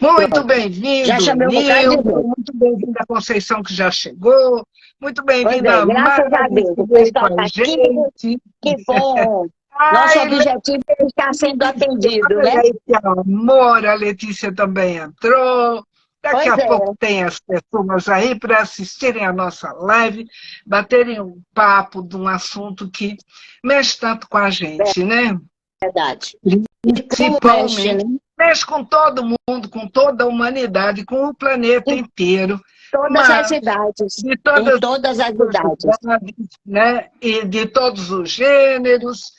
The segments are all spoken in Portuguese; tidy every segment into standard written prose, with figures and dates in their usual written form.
Muito Pronto. Já bem-vindo, chamei um bocado de Nilton. gente. Muito bem-vinda a Conceição, que já chegou. Muito Pois bem-vinda é, a graças a Mari, Deus. que O veio com pessoal a está aqui, gente. que bom. Nosso Ai, objetivo é estar sendo Letícia, atendido, olha né? aí que amor, a Letícia também entrou. Daqui Pois a pouco é, tem as pessoas aí para assistirem a nossa live, baterem um papo de um assunto que mexe tanto com a gente, né? verdade. E como mexe, Principalmente, né? mexe com todo mundo, com toda a humanidade, com o planeta Em inteiro, todas as mas idades. de Em todas todas as as idades. idades, né? E de todos os gêneros,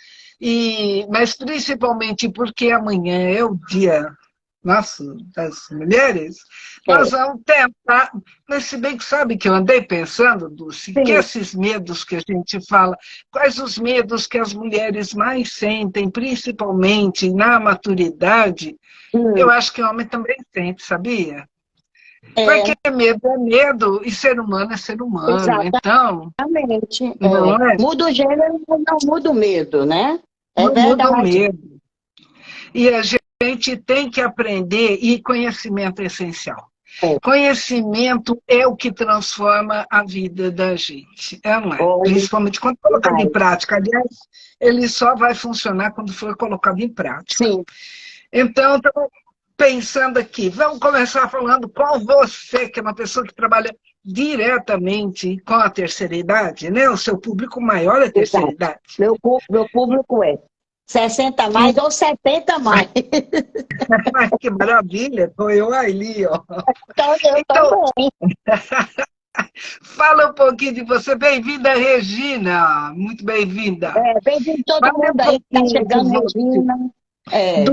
mas principalmente porque amanhã é o dia nosso das mulheres, É, nós vamos tentar, mas se bem que sabe que eu andei pensando, Dulce, que sim. esses medos que a gente fala, quais os medos que as mulheres mais sentem, principalmente na maturidade, eu Hum, acho que o homem também sente, sabia? Porque é, medo é medo e ser humano é ser humano. Então, exatamente. não é? Muda o gênero, mas não muda o medo, né? É Não muda o verdade. medo. E a gente tem que aprender, e conhecimento é essencial. É. Conhecimento é o que transforma a vida da gente, não é? Olha, Principalmente quando colocado em vai. prática. Aliás, ele só vai funcionar quando for colocado em prática. Sim. Então, estou pensando aqui, vamos começar falando com você, que é uma pessoa que trabalha diretamente com a terceira idade, né? O seu público maior é a terceira Exato. idade. Meu público é 60 mais ou 70 mais. Que maravilha, estou eu ali, ó. Então, eu Então, também. fala um pouquinho de você. Bem-vinda, Regina. Muito bem-vinda. Bem-vindo todo Fala um mundo aí que está pouquinho de chegando, você. Regina. É,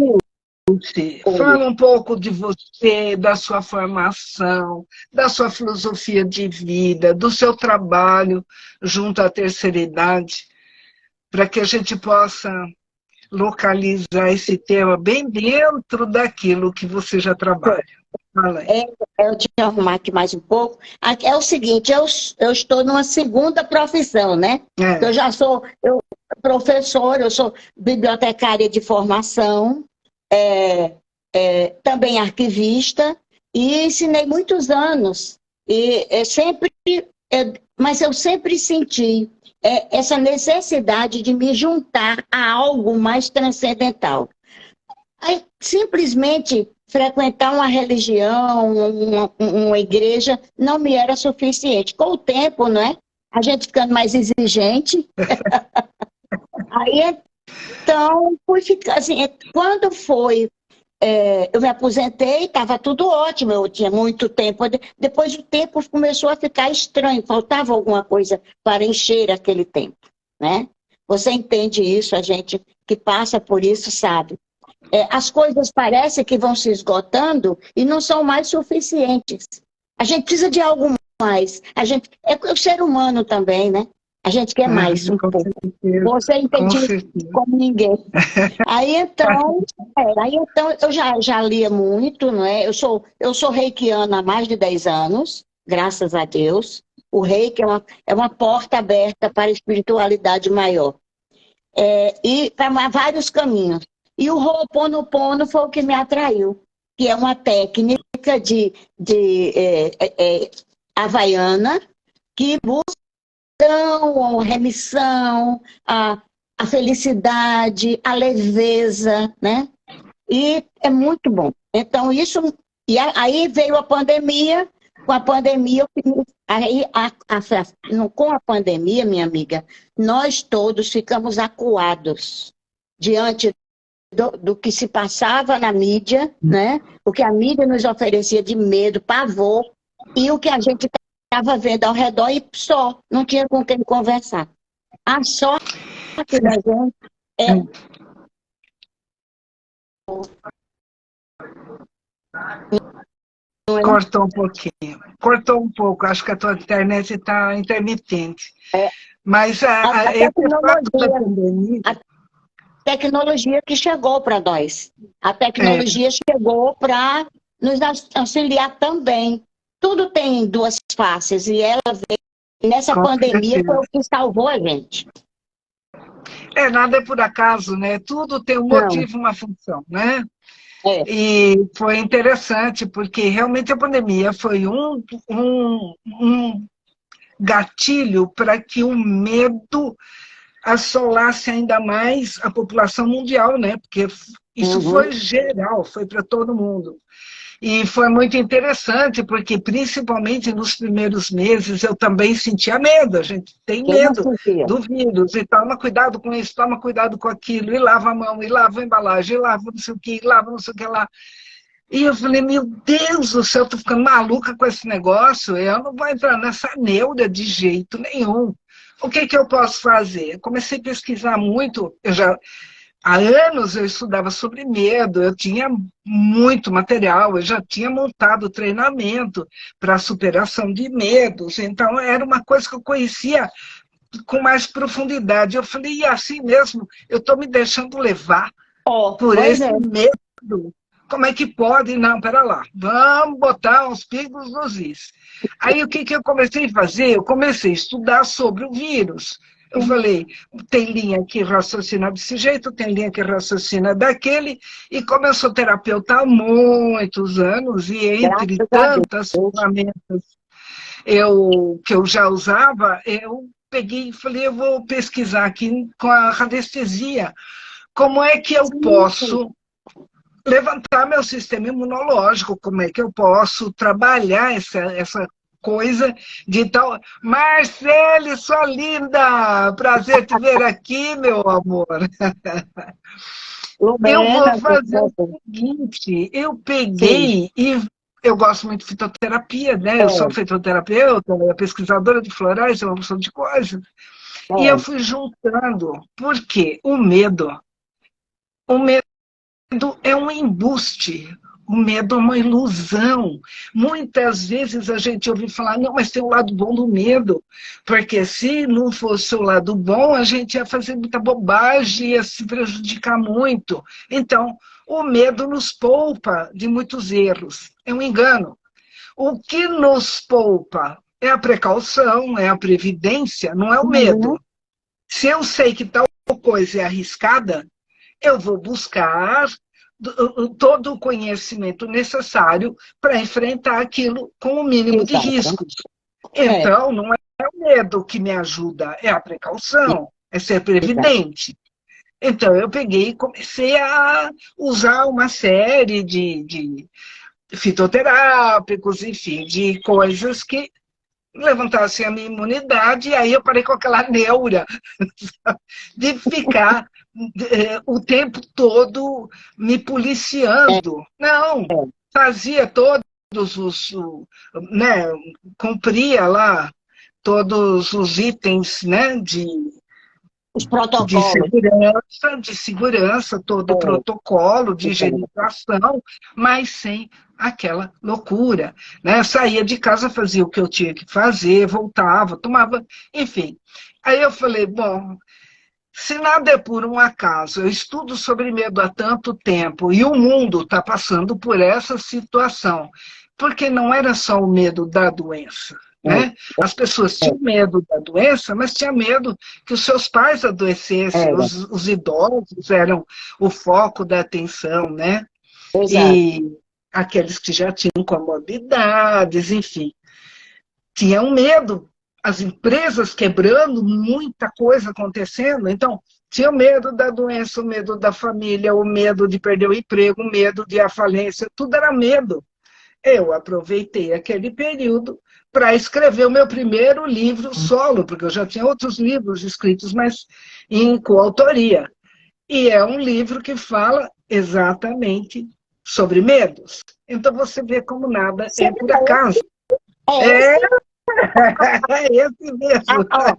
Dulce, oi. fala um pouco de você, da sua formação, da sua filosofia de vida, do seu trabalho junto à terceira idade, para que a gente possa localizar esse tema bem dentro daquilo que você já trabalha. Fala aí. É, eu te arrumar aqui mais um pouco. É o seguinte, eu estou numa segunda profissão, né? É, Eu já sou professora, eu sou bibliotecária de formação, também arquivista, e ensinei muitos anos. Mas eu sempre senti essa necessidade de me juntar a algo mais transcendental. Aí, simplesmente frequentar uma religião, uma igreja, não me era suficiente. Com o tempo, não é? A gente ficando mais exigente. Aí, então, fui ficar assim, quando foi, eu me aposentei, estava tudo ótimo, eu tinha muito tempo. Depois o tempo começou a ficar estranho, faltava alguma coisa para encher aquele tempo, né? Você entende isso, a gente que passa por isso sabe. As coisas parecem que vão se esgotando e não são mais suficientes. A gente precisa de algo mais. É o ser humano também, né? A gente quer mais um com pouco. certeza, Você com entende isso certeza. como ninguém. Aí então eu já lia muito, não é? Eu sou reikiana há mais de 10 anos, graças a Deus. O reiki é uma porta aberta para a espiritualidade maior. E para vários caminhos. E o Ho'oponopono foi o que me atraiu, que é uma técnica de havaiana que busca a remissão, a felicidade, a leveza, né? E é muito bom. Então, isso. Aí veio a pandemia. Com a pandemia, com a pandemia, minha amiga, nós todos ficamos acuados diante do que se passava na mídia, né? O que a mídia nos oferecia de medo, pavor, e o que a gente estava vendo ao redor e só, não tinha com quem conversar. A sorte da gente é. Cortou um pouquinho. Cortou um pouco. Acho que a tua internet está intermitente. É, Mas a esse fato da tecnologia, pandemia, a tecnologia que chegou para nós. A é, tecnologia chegou para nos auxiliar também. Tudo tem duas faces e ela veio nessa com pandemia foi certeza. o que salvou a gente. Nada é por acaso, né? Tudo tem um Não, motivo, uma função, né? É. E foi interessante, porque realmente a pandemia foi um gatilho para que o medo assolasse ainda mais a população mundial, né? Porque isso Uhum. foi geral, foi para todo mundo. E foi muito interessante, porque principalmente nos primeiros meses eu também sentia medo. A gente tem Quem não medo sentia? do vírus, e toma cuidado com isso, toma cuidado com aquilo, e lava a mão, e lava a embalagem, e lava não sei o que, e lava não sei o que lá. E eu falei, meu Deus do céu, eu tô ficando maluca com esse negócio, eu não vou entrar nessa neura de jeito nenhum. O que eu posso fazer? Eu comecei a pesquisar muito, há anos eu estudava sobre medo, eu tinha muito material, eu já tinha montado treinamento para superação de medos, então era uma coisa que eu conhecia com mais profundidade. Eu falei, e assim mesmo, eu estou me deixando levar Ó, por pois esse é. medo. Como é que pode? Não, pera lá, vamos botar uns pingos nos is. Aí o que eu comecei a fazer? Eu comecei a estudar sobre o vírus. Eu falei, tem linha que raciocina desse jeito, tem linha que raciocina daquele, e como eu sou terapeuta há muitos anos, e entre Graças a tantas Deus. ferramentas que eu já usava, eu peguei e falei, eu vou pesquisar aqui com a radiestesia. Como é que eu Sim. posso levantar meu sistema imunológico, como é que eu posso trabalhar essa coisa de tal. Marcele, sua linda! Prazer te ver aqui, meu amor. Eu vou Lumena, fazer o seguinte, eu sim. peguei e eu gosto muito de fitoterapia, né? Eu sou É, fitoterapeuta, pesquisadora de florais, uma opção de coisas. E eu é. fui juntando, porque o medo é um embuste, o medo é uma ilusão. Muitas vezes a gente ouve falar, não, mas tem o lado bom do medo, porque se não fosse o lado bom, a gente ia fazer muita bobagem, ia se prejudicar muito. Então, o medo nos poupa de muitos erros. É um engano. O que nos poupa é a precaução, é a previdência, não é o Uhum. medo. Se eu sei que tal coisa é arriscada, eu vou buscar todo o conhecimento necessário para enfrentar aquilo com o mínimo de Exato. riscos. É, Então, não é o medo que me ajuda, é a precaução, é ser exato. previdente. Então, eu peguei e comecei a usar uma série de fitoterápicos, enfim, de coisas que levantassem a minha imunidade, e aí eu parei com aquela neura de ficar o tempo todo me É, policiando. Não, é. fazia todos os, né, cumpria lá todos os itens, né, Os de protocolos. segurança, todo o É, protocolo de então, higienização, mas sem aquela loucura, né? Saía de casa, fazia o que eu tinha que fazer, voltava, tomava, enfim. Aí eu falei, bom, se nada é por um acaso, eu estudo sobre medo há tanto tempo e o mundo está passando por essa situação, porque não era só o medo da doença, né? As pessoas tinham medo da doença, mas tinham medo que os seus pais adoecessem, era. os idosos eram o foco da atenção, né? Exato. E aqueles que já tinham comorbidades, enfim, tinham medo, as empresas quebrando, muita coisa acontecendo, então tinha medo da doença, o medo da família, o medo de perder o emprego, o medo de a falência, tudo era medo. Eu aproveitei aquele período para escrever o meu primeiro livro solo, porque eu já tinha outros livros escritos, mas em coautoria. E é um livro que fala exatamente sobre medos. Então você vê como nada Você é por acaso. é É, esse. é esse Ah, mesmo. ó,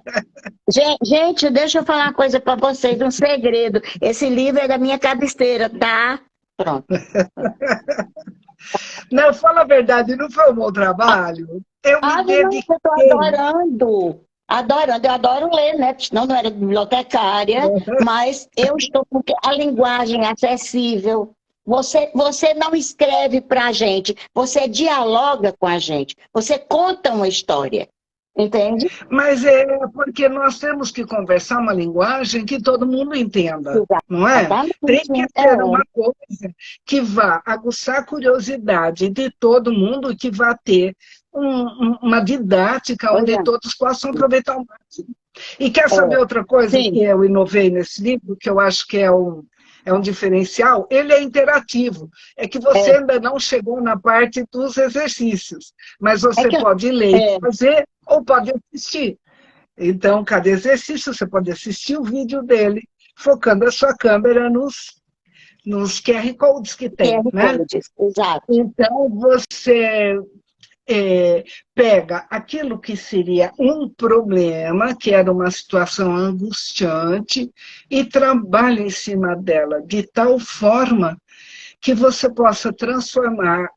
gente, deixa eu falar uma coisa para vocês, um segredo. Esse livro é da minha cabeceira, tá? Pronto. Não, fala a verdade, não foi um bom trabalho. Eu me Ave Maria, eu estou dediquei. adorando. Adorando, eu adoro ler, né? Porque senão não era bibliotecária, mas eu estou com a linguagem acessível. Você não escreve para a gente, você dialoga com a gente, você conta uma história. Entende? Mas é porque nós temos que conversar uma linguagem que todo mundo entenda, não é? Tem que ser uma coisa que vá aguçar a curiosidade de todo mundo, que vá ter uma didática onde todos possam aproveitar o máximo. E quer saber outra coisa que eu inovei nesse livro, que eu acho que é um diferencial? Ele é interativo. É que você ainda não chegou na parte dos exercícios, mas você pode ler e fazer, ou pode assistir. Então, cada exercício, você pode assistir o vídeo dele, focando a sua câmera nos QR Codes que tem, né? Exato. Então, você pega aquilo que seria um problema, que era uma situação angustiante, e trabalha em cima dela de tal forma que você possa transformar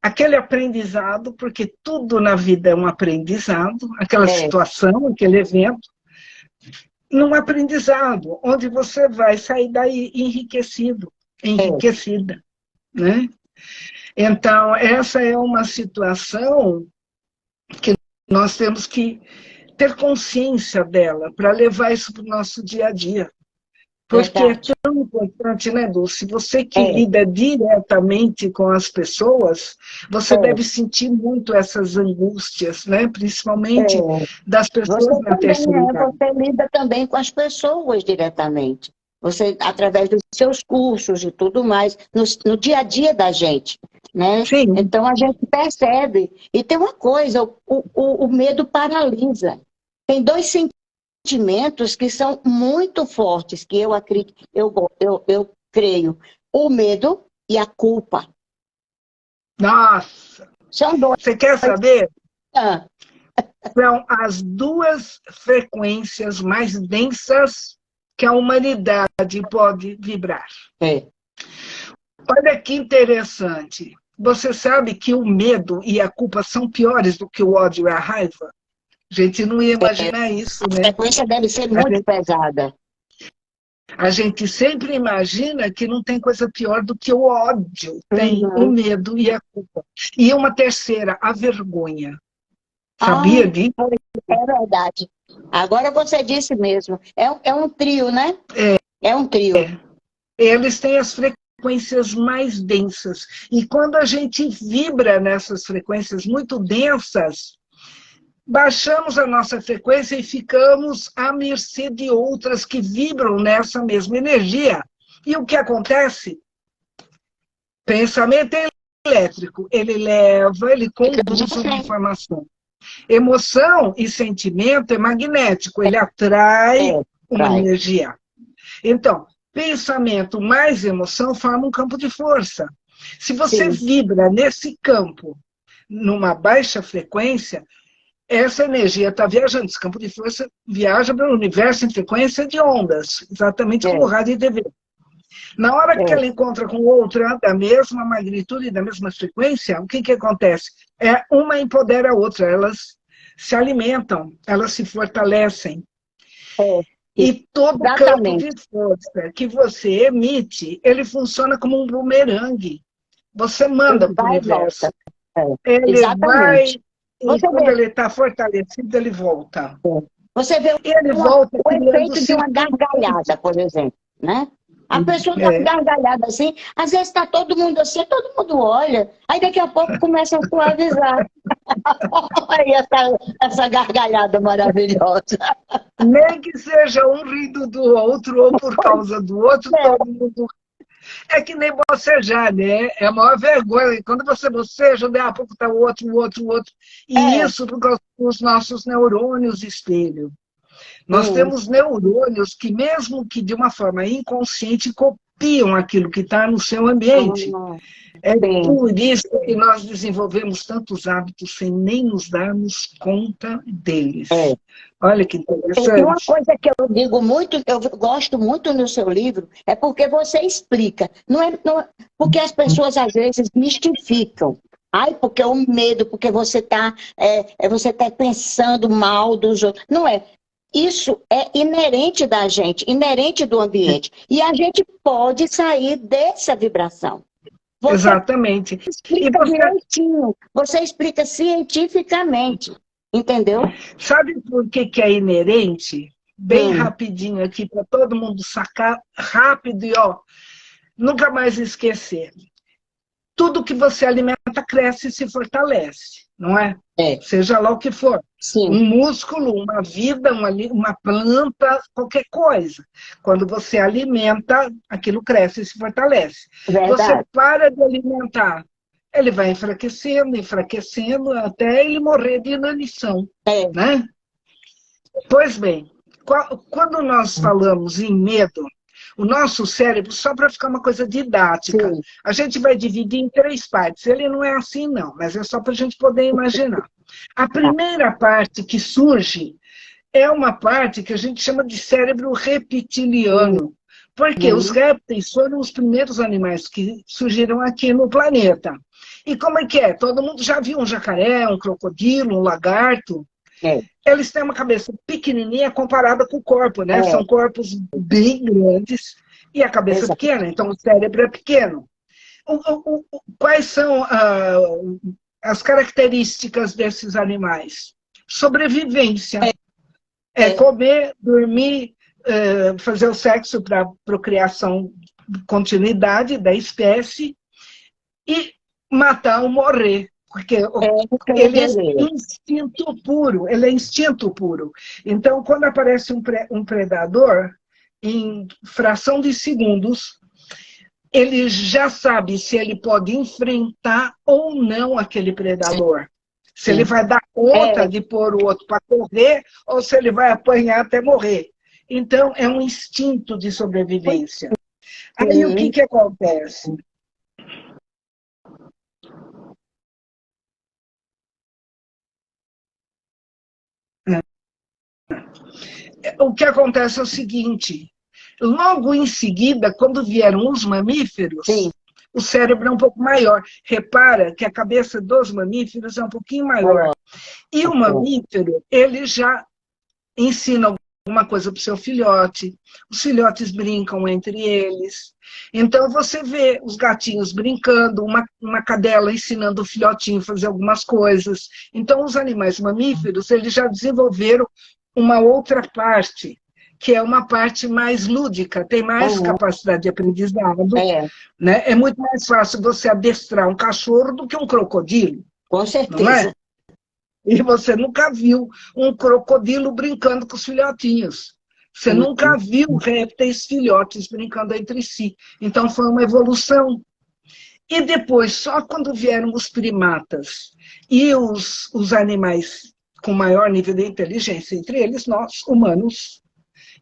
aquele aprendizado, porque tudo na vida é um aprendizado, aquela situação, aquele evento, num aprendizado, onde você vai sair daí enriquecida, né? Então, essa é uma situação que nós temos que ter consciência dela, para levar isso para o nosso dia a dia. Porque é tão importante, né, Dulce? Você que lida diretamente com as pessoas, você deve sentir muito essas angústias, né? Principalmente das pessoas na terceira idade. Você lida também com as pessoas diretamente. Você, através dos seus cursos e tudo mais, no dia a dia da gente. Né? Sim. Então a gente percebe. E tem uma coisa, o medo paralisa. Tem dois sentimentos que são muito fortes, que eu acredito, eu creio. O medo e a culpa. Nossa! São dois. Você quer saber? São as duas frequências mais densas que a humanidade pode vibrar. Olha que interessante. Você sabe que o medo e a culpa são piores do que o ódio e a raiva? A gente não ia imaginar isso, né? A frequência deve ser muito pesada. A gente sempre imagina que não tem coisa pior do que o ódio. Tem o medo e a culpa. E uma terceira, a vergonha. Sabia disso? É verdade. Agora você disse mesmo. É um trio, né? É um trio. Eles têm as frequências mais densas. E quando a gente vibra nessas frequências muito densas, baixamos a nossa frequência e ficamos à mercê de outras que vibram nessa mesma energia. E o que acontece? Pensamento elétrico. Ele leva, ele conduz uma informação. Emoção e sentimento é magnético. Ele atrai uma energia. Então, pensamento mais emoção forma um campo de força. Se você vibra nesse campo, numa baixa frequência, essa energia está viajando. Esse campo de força viaja pelo universo em frequência de ondas, exatamente como rádio e TV. Na hora que ela encontra com outra da mesma magnitude e da mesma frequência, o que acontece? Uma empodera a outra, elas se alimentam, elas se fortalecem. E todo campo de força que você emite, ele funciona como um bumerangue. Você manda para o universo. Ele vai, e quando ele está fortalecido, ele volta. Você vê o efeito de uma gargalhada, por exemplo, né? A pessoa dá uma gargalhada assim, às vezes está todo mundo assim, todo mundo olha, aí daqui a pouco começa a suavizar. Aí essa gargalhada maravilhosa. Nem que seja um rindo do outro ou por causa do outro, todo mundo. É que nem bocejar, né? É a maior vergonha. Quando você boceja, daí a pouco está o outro. E isso por causa dos nossos neurônios espelho. Nós temos neurônios que, mesmo que de uma forma inconsciente, copiam aquilo que está no seu ambiente. É por isso que nós desenvolvemos tantos hábitos sem nem nos darmos conta deles. Olha que interessante. Tem uma coisa que eu digo muito, eu gosto muito no seu livro, é porque você explica. Porque as pessoas às vezes mistificam. Ai, porque o medo, porque você tá pensando mal dos outros. Não é. Isso é inerente da gente, inerente do ambiente. E a gente pode sair dessa vibração. Exatamente. Explica direitinho. Você explica cientificamente. Entendeu? Sabe por que que é inerente? Bem rapidinho aqui, para todo mundo sacar rápido e, ó, nunca mais esquecer. Tudo que você alimenta cresce e se fortalece, não é? Seja lá o que for. Sim. Um músculo, uma vida, uma planta, qualquer coisa. Quando você alimenta, aquilo cresce e se fortalece. Verdade. Você para de alimentar, ele vai enfraquecendo, enfraquecendo, até ele morrer de inanição. Né? Pois bem, quando nós falamos em medo, o nosso cérebro, só para ficar uma coisa didática, a gente vai dividir em 3 partes. Ele não é assim, não, mas é só para a gente poder imaginar. A primeira parte que surge é uma parte que a gente chama de cérebro reptiliano, porque os répteis foram os primeiros animais que surgiram aqui no planeta. E como é que é? Todo mundo já viu um jacaré, um crocodilo, um lagarto. Eles têm uma cabeça pequenininha comparada com o corpo, né? São corpos bem grandes e a cabeça pequena, então o cérebro é pequeno. Quais são as características desses animais? Sobrevivência. Comer, dormir, fazer o sexo para procriação, continuidade da espécie e matar ou morrer. Porque ele é instinto puro, ele é instinto puro. Então, quando aparece um predador, em fração de segundos, ele já sabe se ele pode enfrentar ou não aquele predador. Se ele vai dar conta de pôr o outro para correr, ou se ele vai apanhar até morrer. Então, é um instinto de sobrevivência. Aí, o que acontece? O que acontece é o seguinte, logo em seguida, quando vieram os mamíferos, o cérebro é um pouco maior. Repara que a cabeça dos mamíferos é um pouquinho maior. E o mamífero, ele já ensina alguma coisa para o seu filhote, os filhotes brincam entre eles. Então, você vê os gatinhos brincando, uma cadela ensinando o filhotinho a fazer algumas coisas. Então, os animais mamíferos, eles já desenvolveram uma outra parte, que é uma parte mais lúdica, tem mais capacidade de aprendizado. Né? É muito mais fácil você adestrar um cachorro do que um crocodilo. Com certeza. Não é? E você nunca viu um crocodilo brincando com os filhotinhos. Você nunca viu répteis filhotes brincando entre si. Então, foi uma evolução. E depois, só quando vieram os primatas e os animais com maior nível de inteligência, entre eles nós, humanos,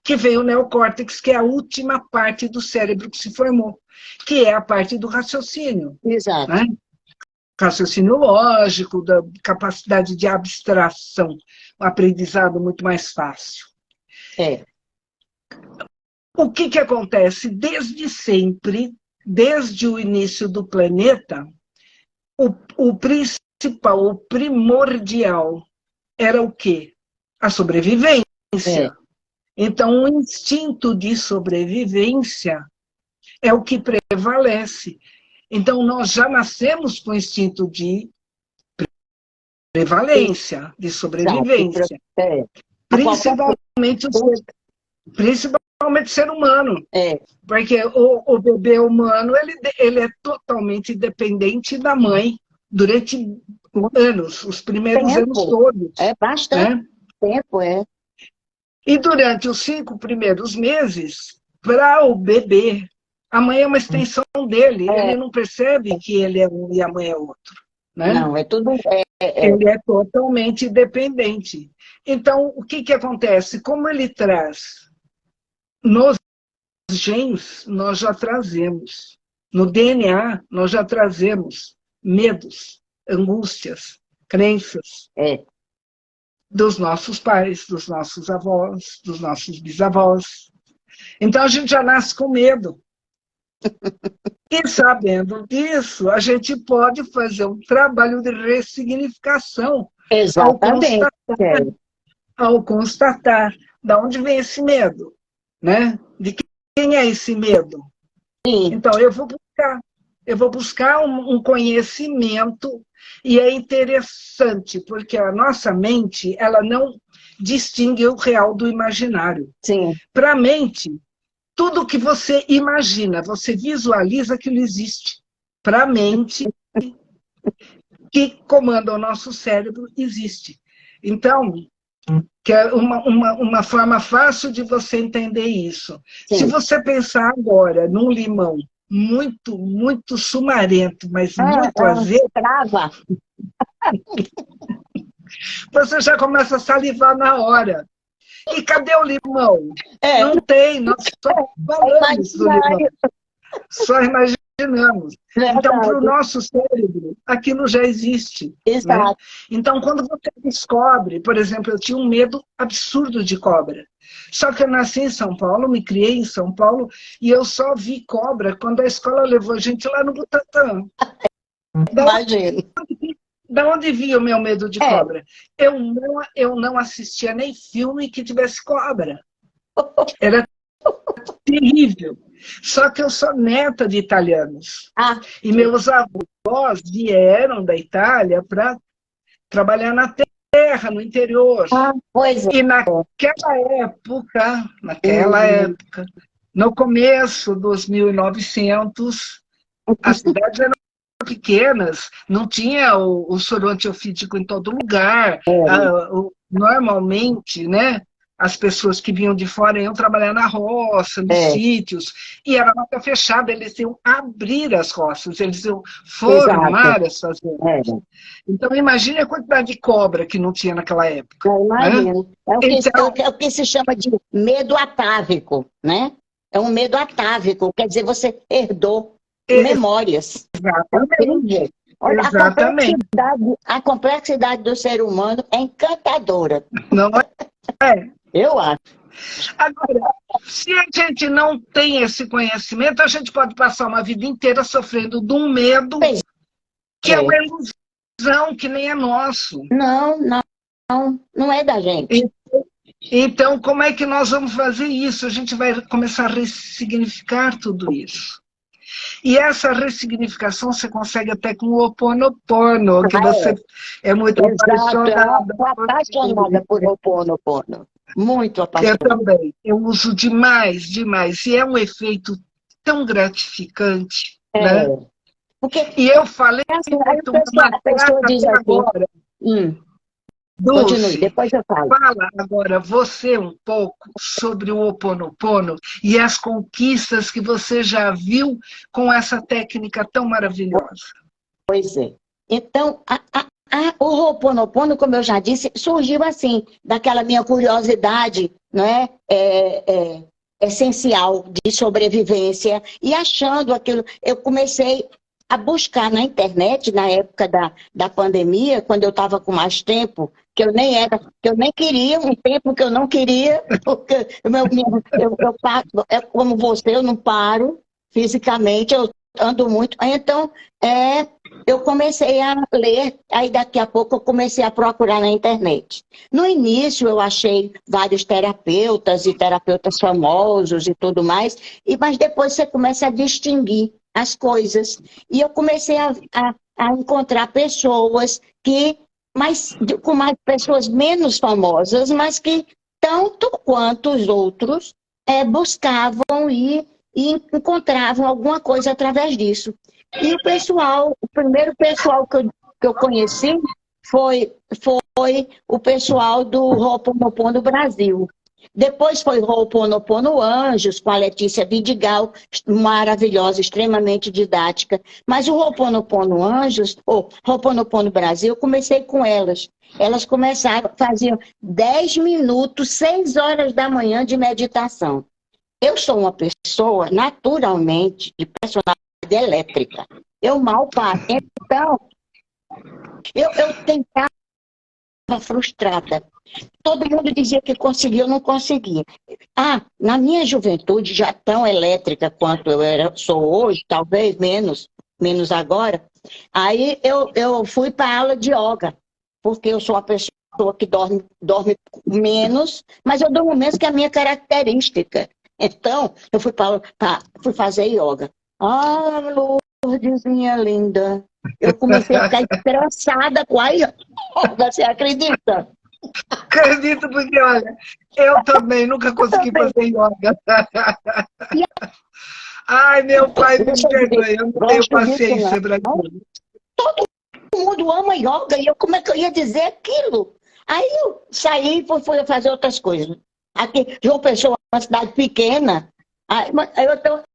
que veio o neocórtex, que é a última parte do cérebro que se formou, que é a parte do raciocínio. Exato. Né? Raciocínio lógico, da capacidade de abstração, um aprendizado muito mais fácil. O que acontece? Desde sempre, desde o início do planeta, o principal, o primordial, era o quê? A sobrevivência. Então, o instinto de sobrevivência é o que prevalece. Então, nós já nascemos com o instinto de prevalência, de sobrevivência. Principalmente o ser humano. Porque o bebê humano, ele é totalmente dependente da mãe durante anos, os primeiros anos todos. Bastante tempo, E durante os 5 primeiros meses, para o bebê, a mãe é uma extensão dele, ele não percebe que ele é um e a mãe é outro. Né? Não, é tudo... Ele é totalmente dependente. Então, o que acontece? Como ele traz nos genes, nós já trazemos. No DNA, nós já trazemos medos, angústias, crenças dos nossos pais, dos nossos avós, dos nossos bisavós. Então, a gente já nasce com medo. E sabendo disso, a gente pode fazer um trabalho de ressignificação. Exatamente. Ao constatar de onde vem esse medo, né? De quem é esse medo. Então, eu vou buscar. eu vou buscar um conhecimento, e é interessante, porque a nossa mente, ela não distingue o real do imaginário. Sim. Para a mente, tudo que você imagina, você visualiza, aquilo existe. Para a mente, que comanda o nosso cérebro, existe. Então, que é uma forma fácil de você entender isso. Sim. Se você pensar agora num limão muito, muito sumarento, mas muito azedo, Trava. você já começa a salivar na hora. E cadê o limão? É. Não tem, nós só falamos do limão. Só imaginamos. Verdade. Então, para o nosso cérebro, aquilo já existe. Exato. Né? Então, quando você descobre, por exemplo, eu tinha um medo absurdo de cobra. Só que eu nasci em São Paulo, me criei em São Paulo, e eu só vi cobra quando a escola levou a gente lá no Butantã. Imagino. Da onde vinha o meu medo de cobra? Eu não assistia nem filme que tivesse cobra. Era terrível. Só que eu sou neta de italianos. E meus avós vieram da Itália para trabalhar na terra, no interior. Pois é. E naquela época, no começo dos 1900, as cidades eram pequenas, não tinha o soro antiofídico em todo lugar. Normalmente, né, as pessoas que vinham de fora iam trabalhar na roça, nos sítios, e era mata fechada, eles iam abrir as roças, eles iam formar as fazendas. Então, imagine a quantidade de cobra que não tinha naquela época. Imagino. É o que se chama de medo atávico, né? É um medo atávico, quer dizer, você herdou memórias. Exatamente. Olha, a complexidade do ser humano é encantadora. Não é? Eu acho. Agora, se a gente não tem esse conhecimento, a gente pode passar uma vida inteira sofrendo de um medo que é uma ilusão, que nem é nosso. Não é da gente. Então, como é que nós vamos fazer isso? A gente vai começar a ressignificar tudo isso. E essa ressignificação você consegue até com o Ho'oponopono, que você é muito apaixonada. Eu sou apaixonada por Ho'oponopono. Muito apaixonada. Eu também. Eu uso demais, demais. E é um efeito tão gratificante. Né? Porque, e eu falei muito a pessoa diz agora. Continue, depois eu falo. Fala agora você um pouco sobre o Ho'oponopono e as conquistas que você já viu com essa técnica tão maravilhosa. Pois é. Então, o Ho'oponopono, como eu já disse, surgiu assim, daquela minha curiosidade, né? Essencial de sobrevivência, e achando aquilo, eu comecei a buscar na internet, na época da pandemia, quando eu estava com mais tempo, que eu nem queria, um tempo que eu não queria, porque eu como você, eu não paro fisicamente, eu ando muito. Então, eu comecei a ler, aí daqui a pouco eu comecei a procurar na internet. No início eu achei vários terapeutas e terapeutas famosos e tudo mais, mas depois você começa a distinguir as coisas. E eu comecei a encontrar pessoas com mais pessoas menos famosas, mas que, tanto quanto os outros, buscavam e encontravam alguma coisa através disso. E o primeiro pessoal que eu conheci foi o pessoal do Ho'oponopono Brasil. Depois foi Ho'oponopono Anjos, com a Letícia Vidigal, maravilhosa, extremamente didática. Mas o Ho'oponopono Anjos, ou Ho'oponopono Brasil, eu comecei com elas. Elas começaram, faziam 10 minutos, 6 horas da manhã de meditação. Eu sou uma pessoa, naturalmente, de personalidade elétrica. Eu mal paro. Então, eu tentava frustrada. Todo mundo dizia que conseguia, eu não conseguia. Na minha juventude, já tão elétrica quanto sou hoje, talvez menos agora, aí eu fui para a aula de yoga, porque eu sou uma pessoa que dorme menos, mas eu durmo menos que a minha característica. Então, eu fui fazer yoga. Lourdezinha linda. Eu comecei a ficar estressada com a yoga, você acredita? Acredito, porque, olha, eu também nunca consegui Também. fazer yoga. Ai, meu pai me Deixa eu dizer, perdoe, eu não tenho gosto disso paciência para não. aquilo. Todo mundo ama yoga, e eu, como é que eu ia dizer aquilo? Aí eu saí e fui fazer outras coisas. Aqui, João Pessoa é uma cidade pequena, aí,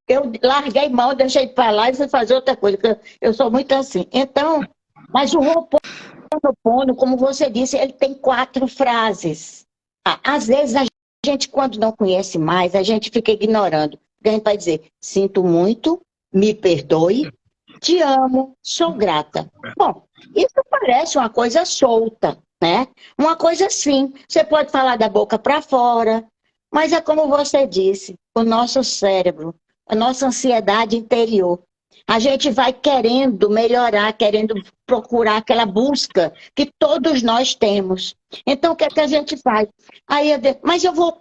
eu larguei mão, deixei para lá e fui fazer outra coisa, porque eu sou muito assim. Então, mas o Ho'oponopono, como você disse, ele tem 4 frases. Às vezes a gente, quando não conhece mais, a gente fica ignorando. A gente vai dizer, sinto muito, me perdoe, te amo, sou grata. Bom, isso parece uma coisa solta, né? Uma coisa assim. Você pode falar da boca para fora, mas é como você disse, o nosso cérebro, a nossa ansiedade interior. A gente vai querendo melhorar, querendo procurar aquela busca que todos nós temos. Então, o que é que a gente faz? Mas eu vou.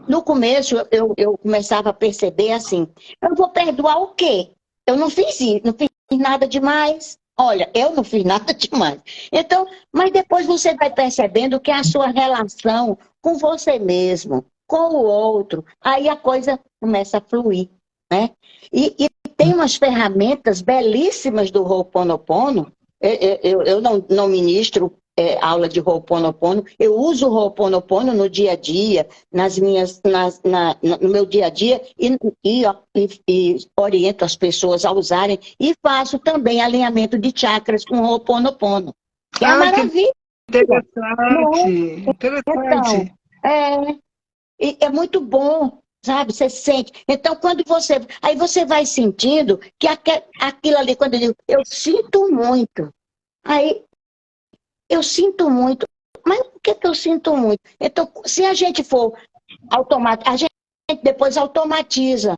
No começo, eu começava a perceber assim: eu vou perdoar o quê? Eu não fiz isso, não fiz nada demais. Olha, eu não fiz nada demais. Então, mas depois você vai percebendo que a sua relação com você mesmo, com o outro, aí a coisa começa a fluir, né? E tem umas ferramentas belíssimas do Ho'oponopono. Eu não ministro aula de Ho'oponopono, eu uso o Ho'oponopono no dia a dia, no meu dia a dia, e oriento as pessoas a usarem, e faço também alinhamento de chakras com o Ho'oponopono. Que é uma Ah, que maravilha, interessante, não é? Então, interessante. é, é muito bom, sabe? Você sente. Então, quando você. Aí você vai sentindo que aquilo ali, quando eu digo, eu sinto muito. Aí, eu sinto muito. Mas por que eu sinto muito? Então, se a gente for automático, a gente depois automatiza.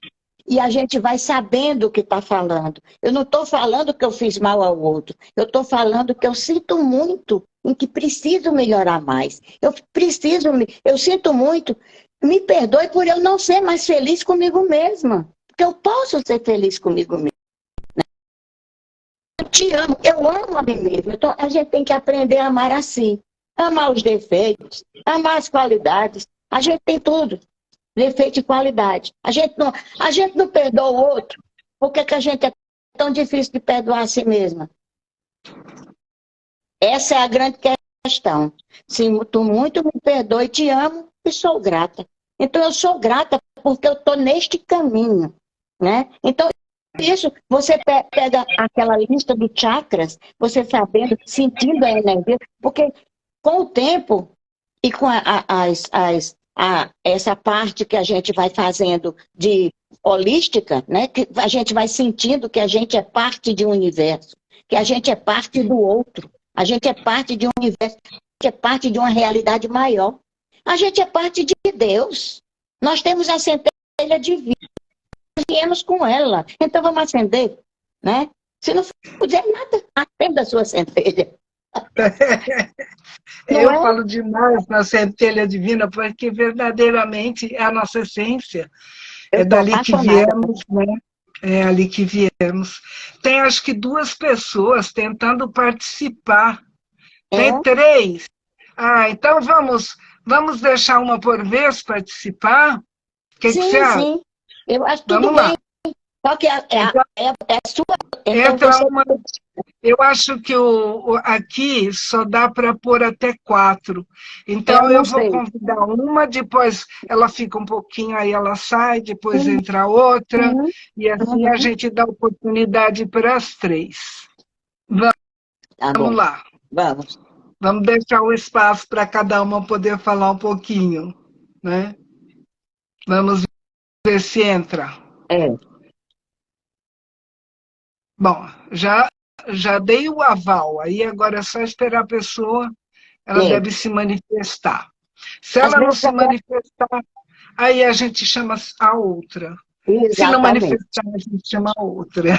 E a gente vai sabendo o que está falando. Eu não estou falando que eu fiz mal ao outro. Eu estou falando que eu sinto muito, em que preciso melhorar mais. Eu sinto muito. Me perdoe por eu não ser mais feliz comigo mesma. Porque eu posso ser feliz comigo mesma. Eu te amo, eu amo a mim mesma. Então a gente tem que aprender a amar assim. Amar os defeitos, amar as qualidades. A gente tem tudo. Defeito e qualidade. A gente não perdoa o outro. Por que a gente é tão difícil de perdoar a si mesma? Essa é a grande questão. Se tu muito me perdoe, te amo e sou grata. Então eu sou grata porque eu estou neste caminho, né? Então isso, você pega aquela lista de chakras, você sabendo, sentindo a energia, porque com o tempo e com essa parte que a gente vai fazendo de holística, né? Que a gente vai sentindo que a gente é parte de um universo, que a gente é parte do outro, a gente é parte de um universo, a gente é parte de uma realidade maior. A gente é parte de Deus. Nós temos a centelha divina, viemos com ela. Então vamos acender, né? Se não puder nada, acenda a sua centelha. Não Eu é? falo demais na centelha divina, porque verdadeiramente é a nossa essência. Eu É estou dali que apaixonada. viemos, né? É ali que viemos. Tem acho que 2 pessoas tentando participar. Tem É? 3. Ah, então vamos deixar uma por vez participar? O que você Sim, acha? sim. Eu acho tudo Vamos lá. bem. Só que Então, é a sua. Então entra você. uma. Eu acho que aqui só dá para pôr até 4. Eu Então eu não vou sei. convidar uma, depois ela fica um pouquinho, aí ela sai, depois Uhum, entra outra, e assim a uhum. gente dá oportunidade para as 3. Tá Vamos bom. lá. Vamos. Vamos deixar o espaço para cada uma poder falar um pouquinho, né? Vamos ver se entra. É. Bom, já dei o aval, aí agora é só esperar a pessoa, ela É. deve se manifestar. Se Às ela não vezes se até. manifestar, aí a gente chama a outra. Se não Exatamente. manifestar, a gente chama a outra.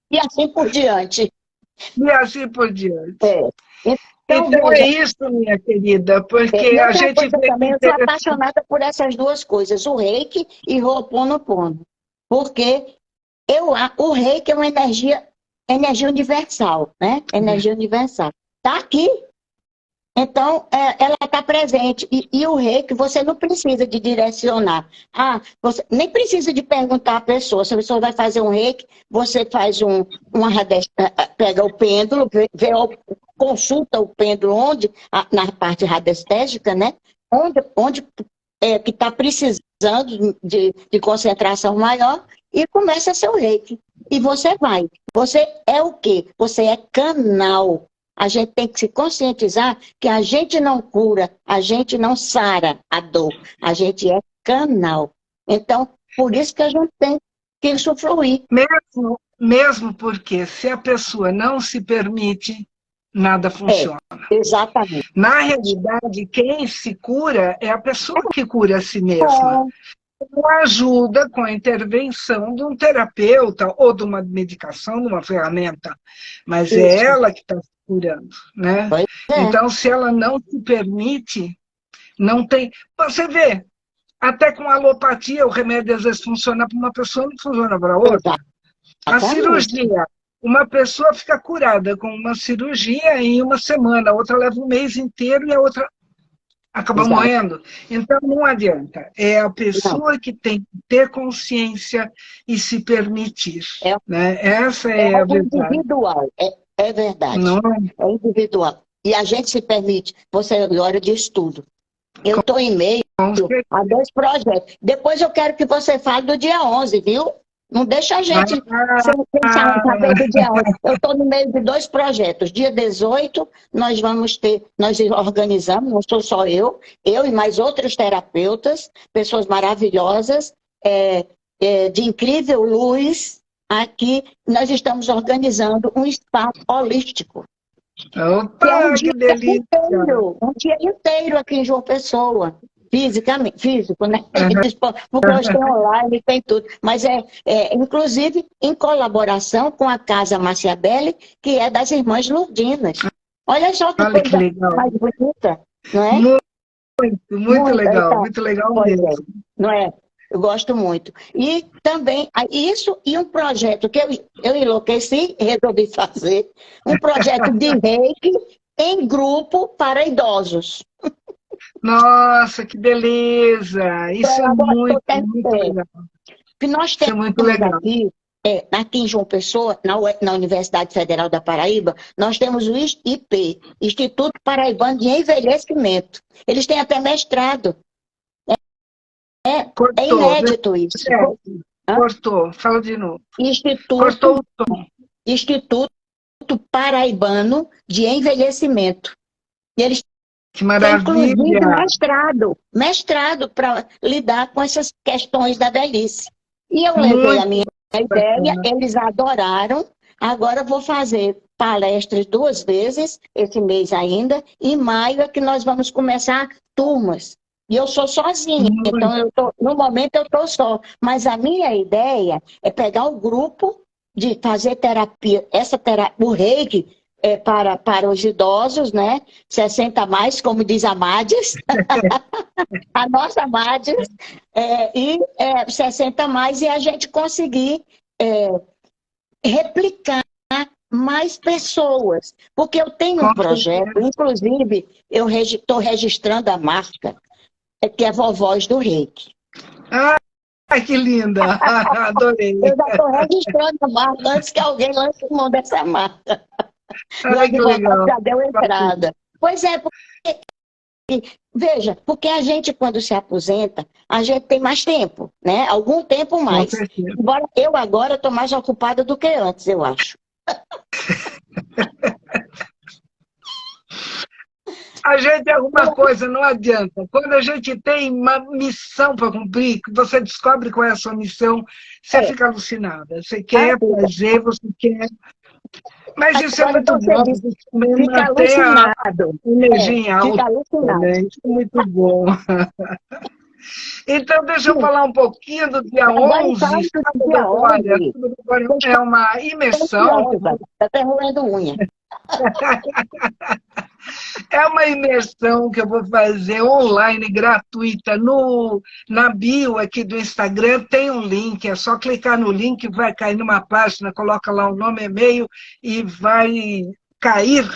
E assim por diante. E assim por diante. É. Então, Então é veja, isso, minha querida, e porque a outra gente coisa vê que também, eu sou interessante. apaixonada por essas duas coisas, o reiki e o Ho'oponopono. Porque O reiki é uma energia universal, né? Energia universal. Está aqui. Então, ela está presente. E o reiki, você não precisa de direcionar. Você nem precisa de perguntar à pessoa. Se a pessoa vai fazer um reiki, você faz pega o pêndulo, consulta o pêndulo na parte radestésica, né? Onde que está precisando de concentração maior e começa seu reiki. E você vai. Você é o quê? Você é canal. A gente tem que se conscientizar que a gente não cura, a gente não sara a dor, a gente é canal. Então, por isso que a gente tem que usufruir. Mesmo porque se a pessoa não se permite, nada funciona. Exatamente. Na realidade, quem se cura é a pessoa que cura a si mesma. Com ajuda, com a intervenção de um terapeuta ou de uma medicação, de uma ferramenta. Mas é ela que está se curando, né? Então, se ela não se permite, não tem... Você vê, até com alopatia, o remédio às vezes funciona para uma pessoa, não funciona para outra. A cirurgia, uma pessoa fica curada com uma cirurgia em uma semana, a outra leva um mês inteiro e a outra acaba morrendo. Então, não adianta. É a pessoa que tem que ter consciência e se permitir. Né? Essa é a verdade. Individual, é verdade. Não. É individual. E a gente se permite. Você agora diz tudo. Eu estou em meio a 2 projetos. Depois eu quero que você fale do dia 11, viu? Não deixa a gente sem saber do dia 11. Eu estou no meio de 2 projetos. Dia 18, nós organizamos, não sou só eu e mais outros terapeutas, pessoas maravilhosas, de incrível luz. Aqui nós estamos organizando um spa holístico. Opa, que delícia! Um dia inteiro aqui em João Pessoa. Físico, né? Porque hoje tem online, tem tudo. Mas inclusive, em colaboração com a Casa Maciabelli, que é das Irmãs Lourdinas. Olha só que coisa mais bonita, não é? Muito legal, muito legal mesmo. Não é? Eu gosto muito. E também, isso e um projeto que eu enlouqueci, resolvi fazer, um projeto de reiki em grupo para idosos. Nossa, que beleza! Isso é muito legal. Que nós temos aqui em João Pessoa, na Universidade Federal da Paraíba, nós temos o IP, Instituto Paraibano de Envelhecimento. Eles têm até mestrado. É inédito isso. Cortou, fala de novo. Cortou o tom. Instituto Paraibano de Envelhecimento. E eles que maravilha! Inclusive mestrado para lidar com essas questões da velhice. E eu levei a minha ideia, eles adoraram. Agora vou fazer palestras 2 vezes, esse mês ainda. Em maio é que nós vamos começar turmas. E eu sou sozinha, então no momento eu estou só. Mas a minha ideia é pegar o grupo de fazer terapia, o reiki, para os idosos, né? 60 a mais, como diz a Mades, a nossa Mades, 60 a mais, e a gente conseguir replicar mais pessoas. Porque eu tenho um projeto, inclusive, eu estou registrando a marca, que é Vovós do Reiki. Ai, que linda! Adorei! Eu já estou registrando a marca antes que alguém lance mão dessa marca. Ai, que legal. Já deu entrada. Pois é, veja, porque a gente, quando se aposenta, a gente tem mais tempo, né? Algum tempo mais. Embora eu agora estou mais ocupada do que antes, eu acho. A gente alguma coisa, não adianta. Quando a gente tem uma missão para cumprir, você descobre qual é a sua missão, você fica alucinada. Você quer fazer, você quer... Mas isso é muito bom. Fica alucinado. Energia alta. Fica alucinado. Né? Isso é muito bom. Então, deixa eu falar um pouquinho do dia 11. É uma imersão. Está até roendo unha. É uma imersão que eu vou fazer online, gratuita. Na bio aqui do Instagram tem um link, é só clicar no link, vai cair numa página, coloca lá o nome, e-mail e cair,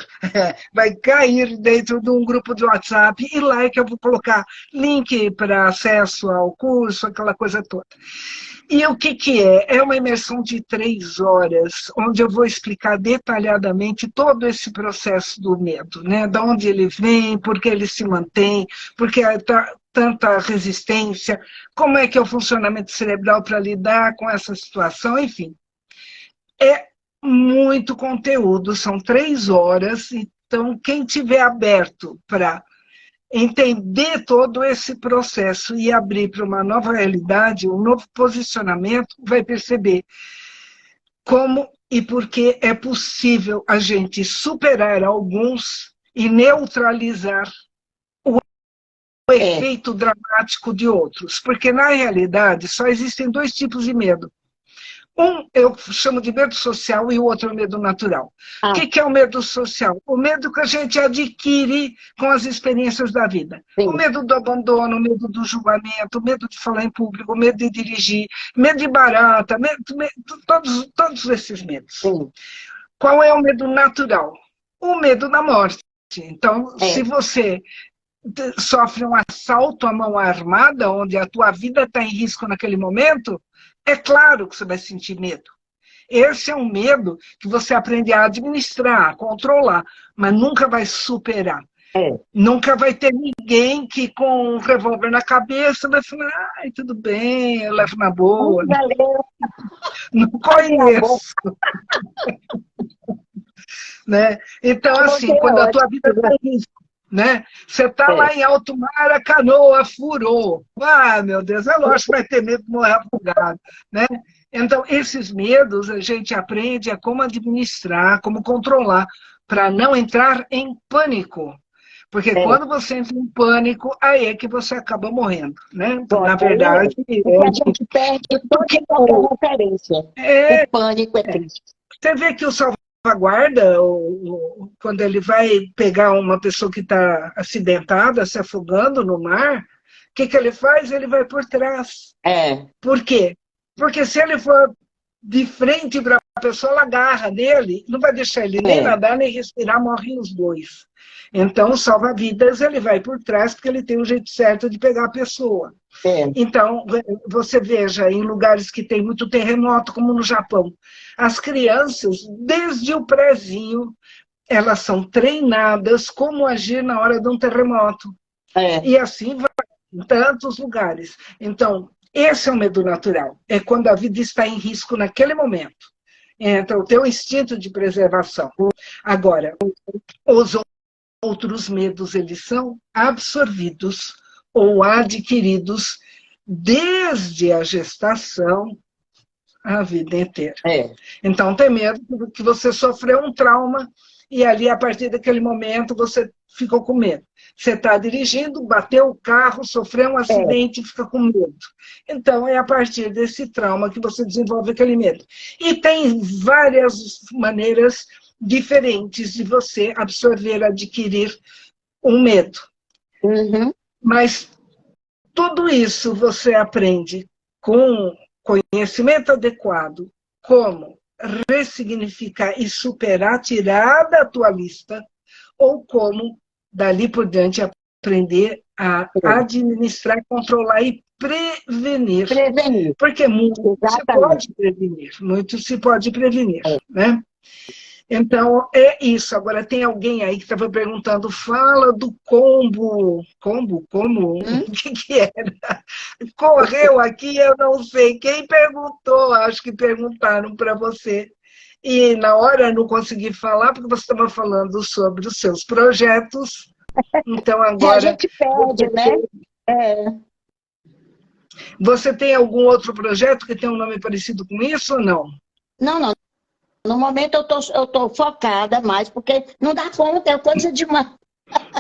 vai cair dentro de um grupo de WhatsApp, e lá é que eu vou colocar link para acesso ao curso, aquela coisa toda. E o que é? É uma imersão de 3 horas, onde eu vou explicar detalhadamente todo esse processo do medo, né? De onde ele vem, por que ele se mantém, por que tanta resistência, como é que é o funcionamento cerebral para lidar com essa situação, enfim. É muito conteúdo, são 3 horas, então quem tiver aberto para entender todo esse processo e abrir para uma nova realidade, um novo posicionamento, vai perceber como e por que é possível a gente superar alguns e neutralizar o efeito dramático de outros. Porque, na realidade, só existem 2 tipos de medo. Um eu chamo de medo social e o outro é o medo natural. O que é o medo social? O medo que a gente adquire com as experiências da vida. Sim. O medo do abandono, o medo do julgamento, o medo de falar em público, o medo de dirigir, medo de barata, todos esses medos. Sim. Qual é o medo natural? O medo da morte. Então, se você sofre um assalto à mão armada, onde a tua vida está em risco naquele momento, é claro que você vai sentir medo. Esse é um medo que você aprende a administrar, a controlar, mas nunca vai superar. Nunca vai ter ninguém que com um revólver na cabeça vai falar, ai, tudo bem, eu levo na boa. Não conheço. Né? Então, assim, quando a tua vida está em risco, né? Você está lá em alto mar, a canoa furou. Ah, meu Deus, é lógico que vai ter medo de morrer afogado. Né? Então, esses medos a gente aprende a como administrar, como controlar, para não entrar em pânico. Porque quando você entra em pânico, aí é que você acaba morrendo. Né? Então, na verdade... a gente perde toda a referência. O pânico é triste. Você vê que o salvaguarda, quando ele vai pegar uma pessoa que está acidentada, se afogando no mar, o que ele faz? Ele vai por trás. Por quê? Porque se ele for de frente para a pessoa, ela agarra nele, não vai deixar ele nem nadar, nem respirar, morrem os dois. Então, o salva-vidas, ele vai por trás, porque ele tem um jeito certo de pegar a pessoa. Então, você veja, em lugares que tem muito terremoto, como no Japão, as crianças, desde o prézinho, elas são treinadas como agir na hora de um terremoto. E assim vai em tantos lugares. Então, esse é o medo natural. É quando a vida está em risco naquele momento. Entra o teu instinto de preservação. Agora, os outros medos, eles são absorvidos ou adquiridos desde a gestação a vida inteira. Então, tem medo que você sofreu um trauma e ali, a partir daquele momento, você ficou com medo. Você está dirigindo, bateu o carro, sofreu um acidente e fica com medo. Então, é a partir desse trauma que você desenvolve aquele medo. E tem várias maneiras diferentes de você absorver, adquirir um medo. Mas tudo isso você aprende com conhecimento adequado, como ressignificar e superar, tirar da tua lista, ou como, dali por diante, aprender a administrar, controlar e prevenir. Porque muito se pode prevenir, muito se pode prevenir, né? Então, é isso. Agora, tem alguém aí que estava perguntando, fala do combo. Combo? Como? O que era? Correu aqui, eu não sei. Quem perguntou? Acho que perguntaram para você. E na hora eu não consegui falar, porque você estava falando sobre os seus projetos. Então, agora... E a gente perde, né? Você tem algum outro projeto que tem um nome parecido com isso ou não? Não. No momento eu tô focada mais, porque não dá conta, é coisa de uma...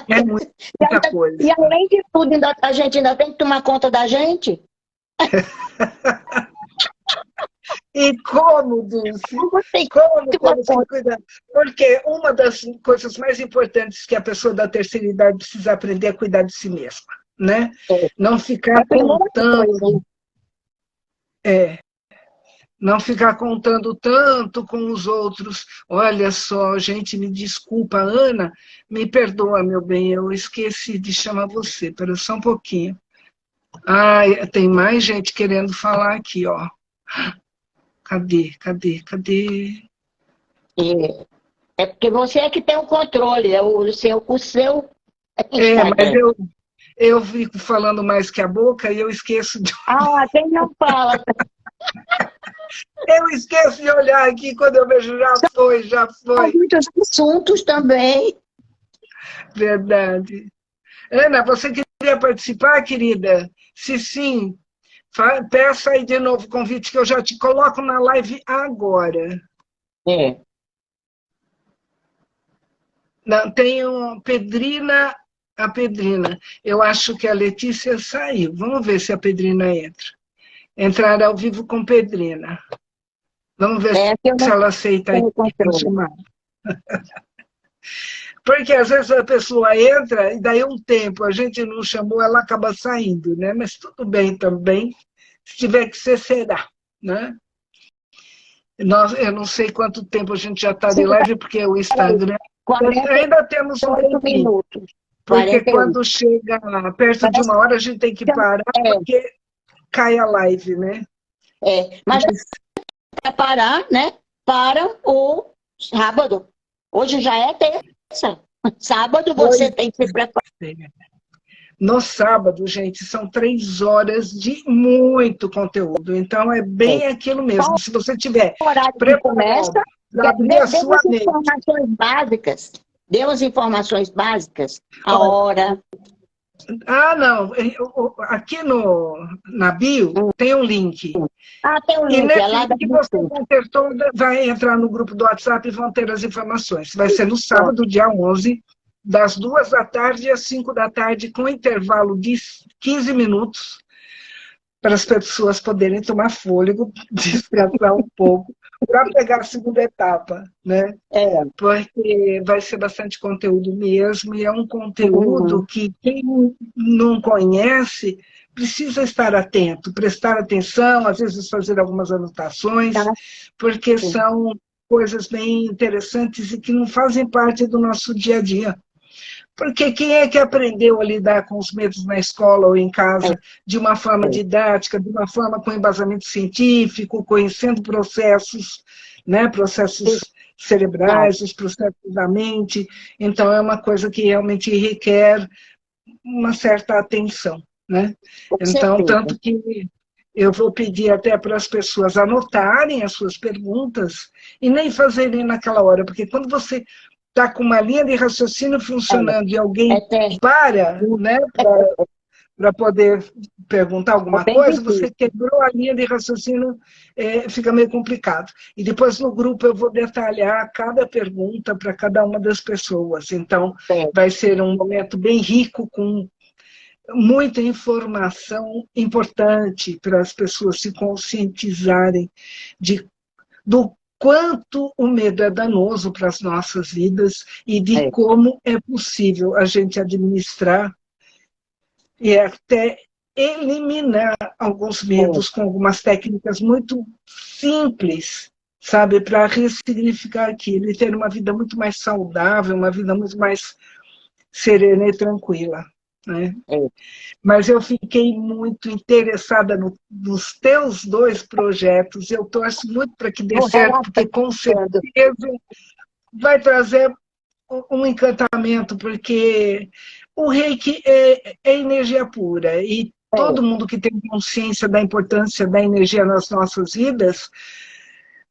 É muita coisa. E além de tudo, a gente ainda tem que tomar conta da gente. E como, Dulce? Você Como uma temos que coisa. cuidar? Porque uma das coisas mais importantes que a pessoa da terceira idade precisa aprender é cuidar de si mesma, né? Não É ficar a primeira coisa. contando, é, não ficar contando tanto com os outros. Olha só, gente, me desculpa, Ana, me perdoa, meu bem, eu esqueci de chamar você, espera só um pouquinho. Ah, tem mais gente querendo falar aqui, ó. Cadê? É porque você é que tem o controle, é o seu Mas Instagram. eu fico falando mais que a boca e eu esqueço de, Ah, quem não fala? eu esqueço de olhar aqui quando eu vejo já Há foi. muitos assuntos também. Verdade. Ana, você queria participar, querida? Se sim, peça aí de novo o convite que eu já te coloco na live agora. É. Não, tem a Pedrina. Eu acho que a Letícia saiu. Vamos ver se a Pedrina entra. Entrar ao vivo com Pedrina. Vamos ver É que eu se não ela aceita tenho a controle. chamada. Porque às vezes a pessoa entra e daí um tempo a gente não chamou, ela acaba saindo, né? Mas tudo bem também. Se tiver que ser, será, né? Eu não sei quanto tempo a gente já está de live, porque o Instagram... 48 Ainda temos um tempinho. minutos. Porque 48. quando chega perto de uma hora, a gente tem que parar, É, porque cai a live, né? mas para parar, né? Para o sábado. Hoje já é terça. Sábado você tem que se preparar. No sábado, gente, são 3 horas de muito conteúdo. Então, é bem aquilo mesmo. Se você tiver O horário que preparado começa, para abrir a sua as mente. informações básicas. Deu as informações básicas, a Olha, hora. Ah, não. Aqui na bio tem um link. Ah, tem um E link, é nesse lá da link vocês vão ter vai entrar no grupo do WhatsApp e vão ter as informações. Vai ser no sábado, dia 11, das 2 da tarde às 5 da tarde, com intervalo de 15 minutos, para as pessoas poderem tomar fôlego, descansar um pouco, para pegar a segunda etapa, né? Porque vai ser bastante conteúdo mesmo, e é um conteúdo que quem não conhece precisa estar atento, prestar atenção, às vezes fazer algumas anotações, porque são coisas bem interessantes e que não fazem parte do nosso dia a dia. Porque quem é que aprendeu a lidar com os medos na escola ou em casa de uma forma didática, de uma forma com embasamento científico, conhecendo processos, né, processos cerebrais, os processos da mente? Então, é uma coisa que realmente requer uma certa atenção, né? Então, tanto que eu vou pedir até para as pessoas anotarem as suas perguntas e nem fazerem naquela hora, porque quando você está com uma linha de raciocínio funcionando e alguém para, né, para poder perguntar alguma coisa, você quebrou a linha de raciocínio, fica meio complicado. E depois no grupo eu vou detalhar cada pergunta para cada uma das pessoas. Então, vai ser um momento bem rico, com muita informação importante para as pessoas se conscientizarem do quanto o medo é danoso para as nossas vidas e de como é possível a gente administrar e até eliminar alguns medos com algumas técnicas muito simples, sabe, para ressignificar aquilo e ter uma vida muito mais saudável, uma vida muito mais serena e tranquila, né? Mas eu fiquei muito interessada nos teus 2 projetos. Eu torço muito para que dê certo, porque com certeza vai trazer um encantamento, porque o Reiki é energia pura, e todo mundo que tem consciência da importância da energia nas nossas vidas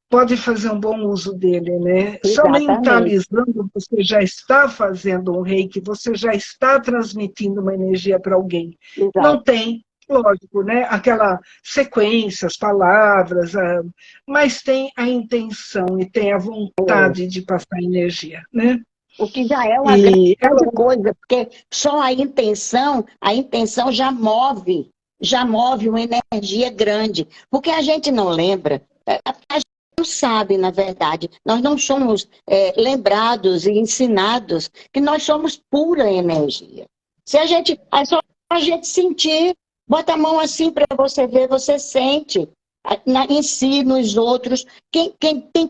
pode fazer um bom uso dele, né? Só mentalizando, você já está fazendo um reiki, você já está transmitindo uma energia para alguém. Não tem, lógico, né? Aquela sequência, as palavras, mas tem a intenção e tem a vontade de passar energia, né? O que já é uma grande coisa, porque só a intenção já move uma energia grande. Porque a gente não lembra A gente não sabe, na verdade. Nós não somos lembrados e ensinados que nós somos pura energia. Se a gente, é só a gente sentir, bota a mão assim para você ver, você sente em si, nos outros. Quem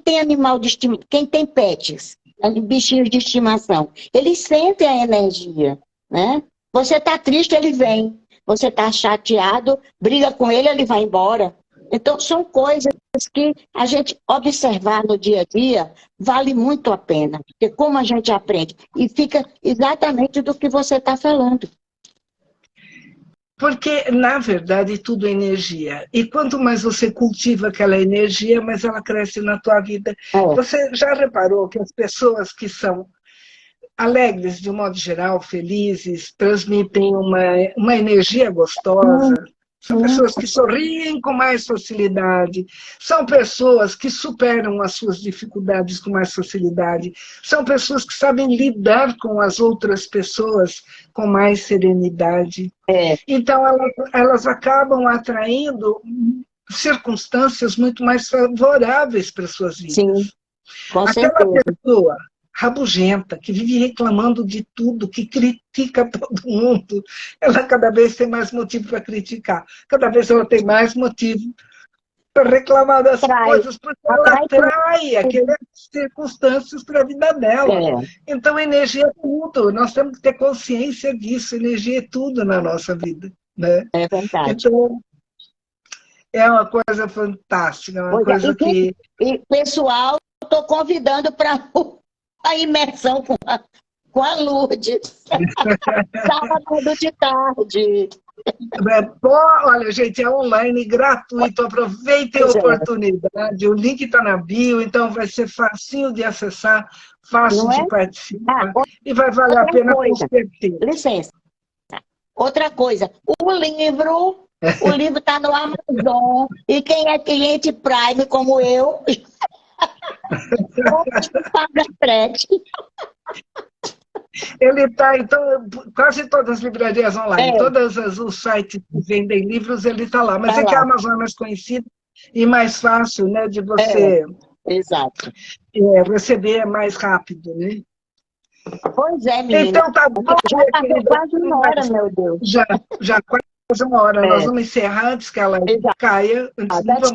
tem animal de estimação, quem tem pets, bichinhos de estimação, eles sentem a energia, né? Você está triste, ele vem. Você está chateado, briga com ele, ele vai embora. Então, são coisas que a gente observar no dia a dia vale muito a pena. Porque como a gente aprende. E fica exatamente do que você está falando. Porque, na verdade, tudo é energia. E quanto mais você cultiva aquela energia, mais ela cresce na tua vida. Você já reparou que as pessoas que são alegres, de um modo geral, felizes, transmitem uma energia gostosa? São pessoas que sorriem com mais facilidade, são pessoas que superam as suas dificuldades com mais facilidade, são pessoas que sabem lidar com as outras pessoas com mais serenidade. Então, elas acabam atraindo circunstâncias muito mais favoráveis para as suas vidas. Sim, com Aquela certeza. pessoa rabugenta, que vive reclamando de tudo, que critica todo mundo, ela cada vez tem mais motivo para criticar, cada vez ela tem mais motivo para reclamar das coisas, porque ela atrai aquelas circunstâncias para a vida dela. Então, energia é tudo, nós temos que ter consciência disso, energia é tudo na nossa vida. Né? É verdade. Então, é uma coisa fantástica, uma coisa que... E, pessoal, estou convidando para a imersão com a Lourdes. Sábado de tarde. Olha, gente, é online, gratuito, aproveitem a oportunidade. O link está na bio, então vai ser facinho de acessar, fácil de participar. E vai valer a pena com certeza. Licença. Outra coisa, o livro está no Amazon. E quem é cliente Prime, como eu, paga frete. Ele está, então, quase todas as livrarias online, todos os sites que vendem livros, ele está lá. Mas que a Amazon é mais conhecida e mais fácil, né, de você receber mais rápido, né? Pois é, menina. Então tá bom, já passou quase uma hora, meu Deus. Já quase uma hora. Nós vamos encerrar antes que ela caia. Antes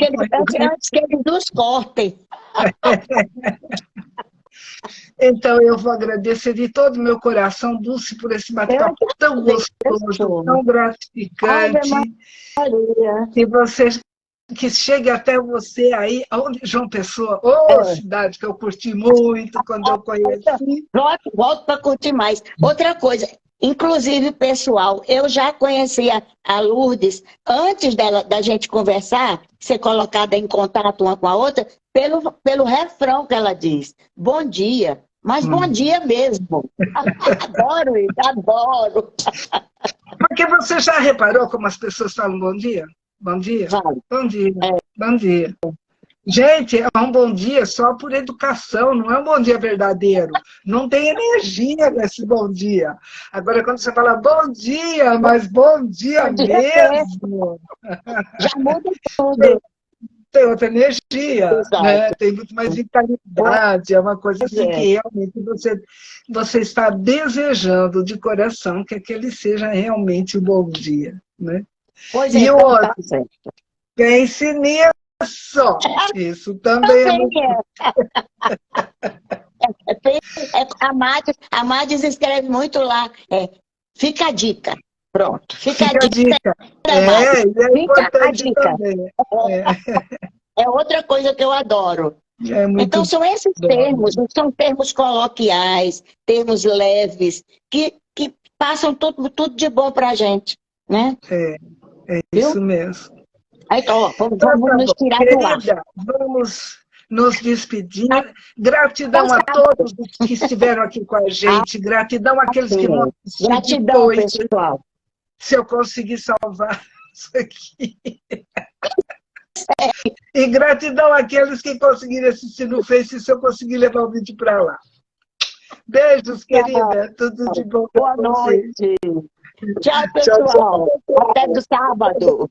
que eles nos cortem. Então, eu vou agradecer de todo o meu coração, Dulce, por esse bate-papo tão gostoso, tão gratificante. Que chegue até você aí, onde João Pessoa, cidade que eu curti muito quando eu conheci. Volto para curtir mais. Outra coisa, inclusive, pessoal, eu já conhecia a Lourdes antes da gente conversar, ser colocada em contato uma com a outra, pelo refrão que ela diz. Bom dia. Mas bom dia mesmo. Adoro isso, adoro. Porque você já reparou como as pessoas falam bom dia? Bom dia? Vale. Bom dia. Bom dia. Gente, é um bom dia só por educação, não é um bom dia verdadeiro. Não tem energia nesse bom dia. Agora, quando você fala bom dia, mas bom dia mesmo. Já muda tudo. Tem outra energia, né? Tem muito mais vitalidade, é uma coisa assim que realmente você está desejando de coração que aquele seja realmente um bom dia, né? Pois e o outro, pense nisso, isso também é muito... A Madis escreve muito lá, fica a dica. Pronto, fica a dica. Fica a dica. Também. É outra coisa que eu adoro. Então, são esses termos, são termos coloquiais, termos leves, que passam tudo de bom para a gente. Né? É isso mesmo. Então, vamos nos tirar do ar. Vamos nos despedir. Gratidão a todos que estiveram aqui com a gente. Gratidão àqueles que não assistiram. Gratidão, pessoal. Se eu conseguir salvar isso aqui. E gratidão àqueles que conseguiram assistir no Face, se eu conseguir levar o vídeo para lá. Beijos, querida. Tudo de bom para vocês. Boa noite. Tchau, pessoal. Até do sábado.